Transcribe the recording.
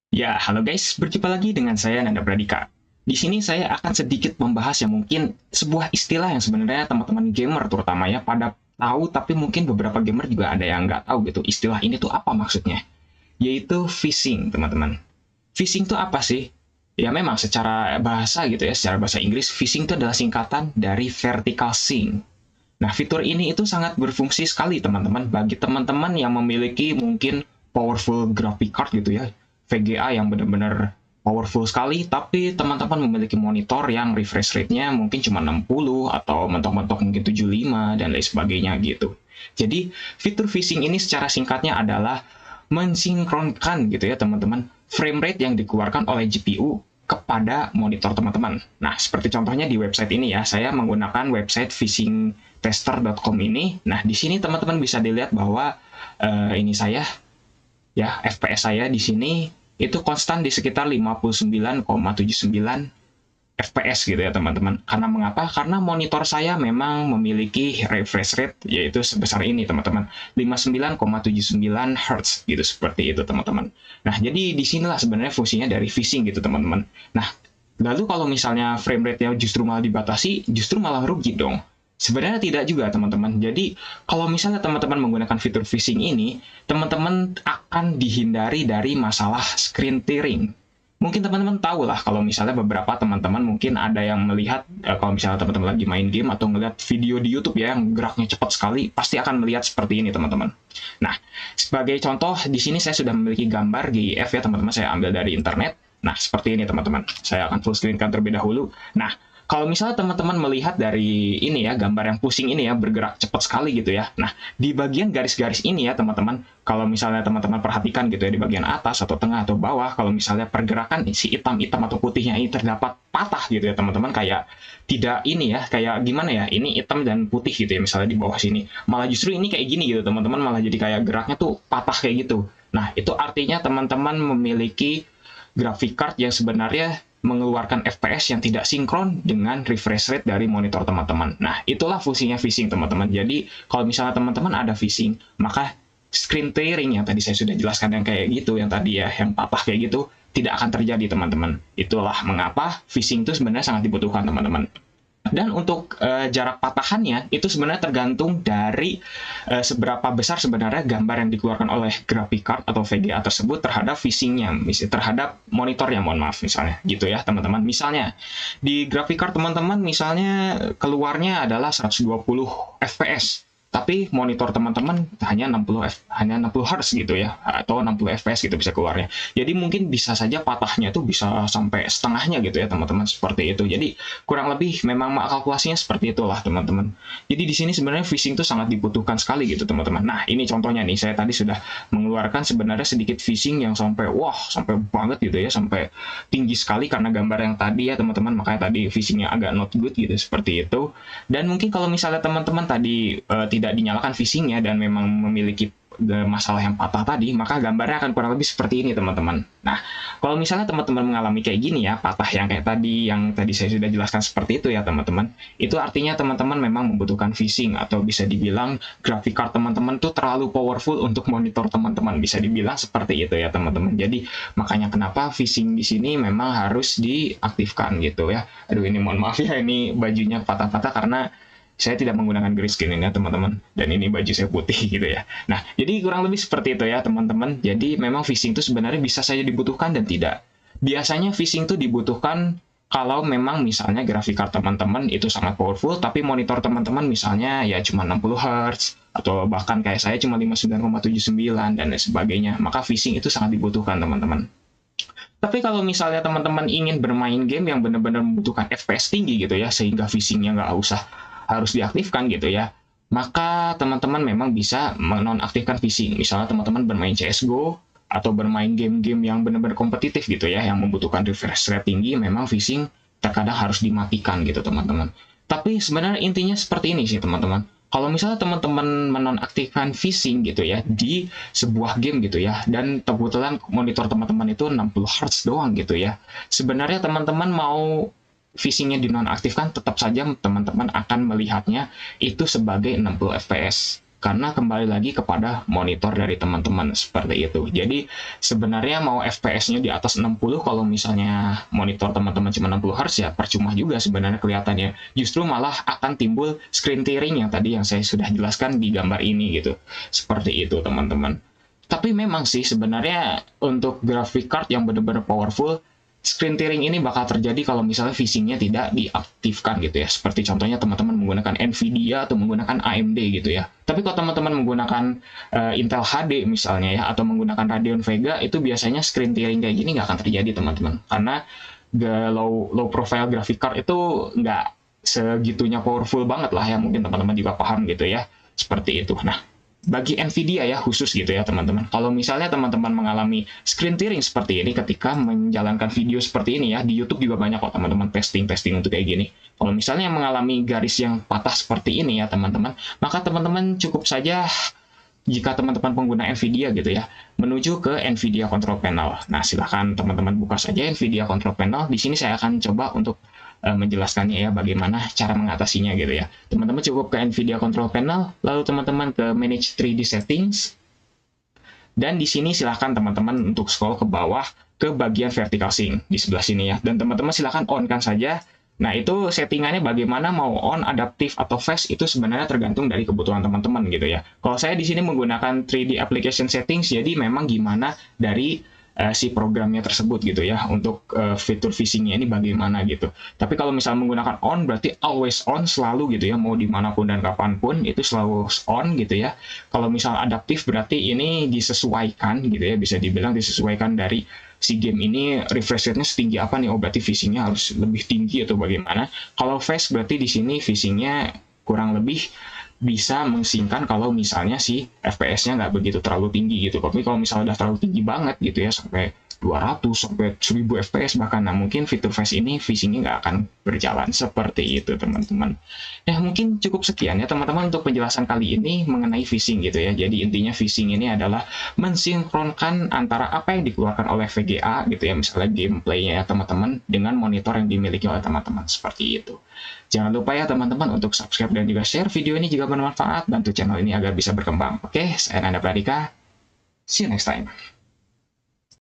Ya, halo guys, berjumpa lagi dengan saya Nanda Pradika. Di sini saya akan sedikit membahas yang mungkin sebuah istilah yang sebenarnya teman-teman gamer terutama ya pada tahu, tapi mungkin beberapa gamer juga ada yang nggak tahu gitu. Istilah ini tuh apa maksudnya? Yaitu phishing, teman-teman. Phishing tuh apa sih? Ya memang secara bahasa gitu ya, secara bahasa Inggris, phishing itu adalah singkatan dari vertical sync. Nah, fitur ini itu sangat berfungsi sekali teman-teman bagi teman-teman yang memiliki mungkin powerful graphic card gitu ya, VGA yang benar-benar powerful sekali, tapi teman-teman memiliki monitor yang refresh rate-nya mungkin cuma 60 atau mentok-mentok mungkin 75 dan lain sebagainya gitu. Jadi, fitur phishing ini secara singkatnya adalah mensinkronkan gitu ya teman-teman frame rate yang dikeluarkan oleh GPU kepada monitor teman-teman. Nah, seperti contohnya di website ini ya, saya menggunakan website phishingtester.com ini. Nah, di sini teman-teman bisa dilihat bahwa ini saya ya FPS saya di sini itu konstan di sekitar 59,79 FPS gitu ya teman-teman. Karena mengapa? Karena monitor saya memang memiliki refresh rate yaitu sebesar ini teman-teman. 59,79 Hz gitu seperti itu teman-teman. Nah, jadi disinilah sebenarnya fungsinya dari phishing gitu teman-teman. Nah, lalu kalau misalnya frame rate-nya justru malah dibatasi, justru malah rugi dong. Sebenarnya tidak juga teman-teman. Jadi kalau misalnya teman-teman menggunakan fitur phishing ini, teman-teman akan dihindari dari masalah screen tearing. Mungkin teman-teman tahu lah kalau misalnya beberapa teman-teman mungkin ada yang melihat kalau misalnya teman-teman lagi main game atau ngeliat video di YouTube ya yang geraknya cepat sekali, pasti akan melihat seperti ini teman-teman. Nah, sebagai contoh di sini saya sudah memiliki gambar GIF ya teman-teman, saya ambil dari internet. Nah, seperti ini teman-teman. Saya akan full screenkan terlebih dahulu. Nah, kalau misalnya teman-teman melihat dari ini ya, gambar yang pusing ini ya, bergerak cepat sekali gitu ya. Nah, di bagian garis-garis ini ya teman-teman, kalau misalnya teman-teman perhatikan gitu ya, di bagian atas atau tengah atau bawah, kalau misalnya pergerakan si hitam-hitam atau putihnya ini terdapat patah gitu ya teman-teman, kayak tidak ini ya, kayak gimana ya, ini hitam dan putih gitu ya, misalnya di bawah sini. Malah justru ini kayak gini gitu teman-teman, malah jadi kayak geraknya tuh patah kayak gitu. Nah, itu artinya teman-teman memiliki graphic card yang sebenarnya mengeluarkan FPS yang tidak sinkron dengan refresh rate dari monitor teman-teman. Nah, itulah fungsinya phishing teman-teman. Jadi, kalau misalnya teman-teman ada phishing, maka screen tearing yang tadi saya sudah jelaskan yang kayak gitu, yang tadi ya, yang patah kayak gitu, tidak akan terjadi teman-teman. Itulah mengapa phishing itu sebenarnya sangat dibutuhkan teman-teman. Dan untuk jarak patahannya itu sebenarnya tergantung dari seberapa besar sebenarnya gambar yang dikeluarkan oleh graphic card atau VGA tersebut terhadap phishingnya, misalnya terhadap monitornya, mohon maaf misalnya, gitu ya teman-teman. Misalnya di graphic card teman-teman misalnya keluarnya adalah 120 fps, tapi monitor teman-teman hanya 60 Hz gitu ya, atau 60 fps gitu bisa keluarnya. Jadi mungkin bisa saja patahnya tuh bisa sampai setengahnya gitu ya teman-teman, seperti itu. Jadi kurang lebih memang kalkulasinya seperti itulah teman-teman. Jadi di sini sebenarnya phishing itu sangat dibutuhkan sekali gitu teman-teman. Nah, ini contohnya nih, saya tadi sudah mengeluarkan sebenarnya sedikit phishing yang sampai wah, sampai banget gitu ya, sampai tinggi sekali karena gambar yang tadi ya teman-teman, makanya tadi phishingnya agak not good gitu seperti itu. Dan mungkin kalau misalnya teman-teman tadi tidak dinyalakan phishingnya dan memang memiliki masalah yang patah tadi, maka gambarnya akan kurang lebih seperti ini teman-teman. Nah, kalau misalnya teman-teman mengalami kayak gini ya, patah yang tadi saya sudah jelaskan seperti itu ya teman-teman, itu artinya teman-teman memang membutuhkan phishing atau bisa dibilang graphic card teman-teman tuh terlalu powerful untuk monitor teman-teman, bisa dibilang seperti itu ya teman-teman. Jadi makanya kenapa phishing di sini memang harus diaktifkan gitu ya. Aduh, ini mohon maaf ya, ini bajunya patah-patah karena saya tidak menggunakan grayscale ini ya teman-teman, dan ini baju saya putih gitu ya. Nah, jadi kurang lebih seperti itu ya teman-teman. Jadi memang phishing itu sebenarnya bisa saja dibutuhkan dan tidak. Biasanya phishing itu dibutuhkan kalau memang misalnya grafik card teman-teman itu sangat powerful, tapi monitor teman-teman misalnya ya cuma 60 Hz, atau bahkan kayak saya cuma 59,79 dan lain sebagainya, maka phishing itu sangat dibutuhkan teman-teman. Tapi kalau misalnya teman-teman ingin bermain game yang benar-benar membutuhkan FPS tinggi gitu ya, sehingga phishingnya nggak usah harus diaktifkan gitu ya, maka teman-teman memang bisa menonaktifkan phishing. Misalnya teman-teman bermain CSGO atau bermain game-game yang benar-benar kompetitif gitu ya, yang membutuhkan refresh rate tinggi, memang phishing terkadang harus dimatikan gitu teman-teman. Tapi sebenarnya intinya seperti ini sih teman-teman. Kalau misalnya teman-teman menonaktifkan phishing gitu ya di sebuah game gitu ya, dan kebetulan monitor teman-teman itu 60 Hz doang gitu ya, sebenarnya teman-teman mau phishingnya dinonaktifkan, tetap saja teman-teman akan melihatnya itu sebagai 60 fps. karena kembali lagi kepada monitor dari teman-teman seperti itu. Jadi sebenarnya mau FPS-nya di atas 60 kalau misalnya monitor teman-teman cuma 60 Hz ya percuma juga sebenarnya kelihatannya. Justru malah akan timbul screen tearing yang tadi yang saya sudah jelaskan di gambar ini gitu. Seperti itu teman-teman. Tapi memang sih sebenarnya untuk graphic card yang benar-benar powerful, screen tearing ini bakal terjadi kalau misalnya VSync-nya tidak diaktifkan gitu ya. Seperti contohnya teman-teman menggunakan Nvidia atau menggunakan AMD gitu ya. Tapi kalau teman-teman menggunakan Intel HD misalnya ya, atau menggunakan Radeon Vega, itu biasanya screen tearing kayak gini nggak akan terjadi teman-teman. Karena low profile graphic card itu nggak segitunya powerful banget lah ya, mungkin teman-teman juga paham gitu ya. Seperti itu. Nah, bagi Nvidia ya khusus gitu ya teman-teman. Kalau misalnya teman-teman mengalami screen tearing seperti ini ketika menjalankan video seperti ini ya, di YouTube juga banyak kok teman-teman testing untuk kayak gini. Kalau misalnya mengalami garis yang patah seperti ini ya teman-teman, maka teman-teman cukup saja jika teman-teman pengguna Nvidia gitu ya, menuju ke Nvidia Control Panel. Nah, silahkan teman-teman buka saja Nvidia Control Panel. Di sini saya akan coba untuk menjelaskannya ya bagaimana cara mengatasinya gitu ya. Teman-teman cukup ke Nvidia Control Panel, lalu teman-teman ke Manage 3D Settings, dan di sini silahkan teman-teman untuk scroll ke bawah ke bagian Vertical Sync di sebelah sini ya, dan teman-teman silahkan on-kan saja. Nah, itu settingannya bagaimana, mau on, adaptif, atau fast, itu sebenarnya tergantung dari kebutuhan teman-teman gitu ya. Kalau saya di sini menggunakan 3D Application Settings, jadi memang gimana dari si programnya tersebut gitu ya, untuk fitur VSync-nya ini bagaimana gitu. Tapi kalau misalnya menggunakan on, berarti always on, selalu gitu ya, mau dimanapun dan kapanpun itu selalu on gitu ya. Kalau misalnya adaptif berarti ini disesuaikan gitu ya, bisa dibilang disesuaikan dari si game ini refresh rate-nya setinggi apa nih, oh berarti VSync-nya harus lebih tinggi atau bagaimana. Kalau fast berarti di sini VSync-nya kurang lebih bisa mengsingkan kalau misalnya si FPS-nya nggak begitu terlalu tinggi gitu. Tapi kalau misalnya udah terlalu tinggi banget gitu ya, sampai 200 sampai 1000 FPS bahkan, nah mungkin fitur fast ini VSync-nya nggak akan berjalan seperti itu teman-teman. Ya mungkin cukup sekian ya teman-teman untuk penjelasan kali ini mengenai VSync gitu ya. Jadi intinya VSync ini adalah mensinkronkan antara apa yang dikeluarkan oleh VGA gitu ya, misalnya gameplaynya ya teman-teman, dengan monitor yang dimiliki oleh teman-teman seperti itu. Jangan lupa ya teman-teman untuk subscribe dan juga share video ini jika bermanfaat, bantu channel ini agar bisa berkembang. Oke, saya Nanda Pradika. See you next time.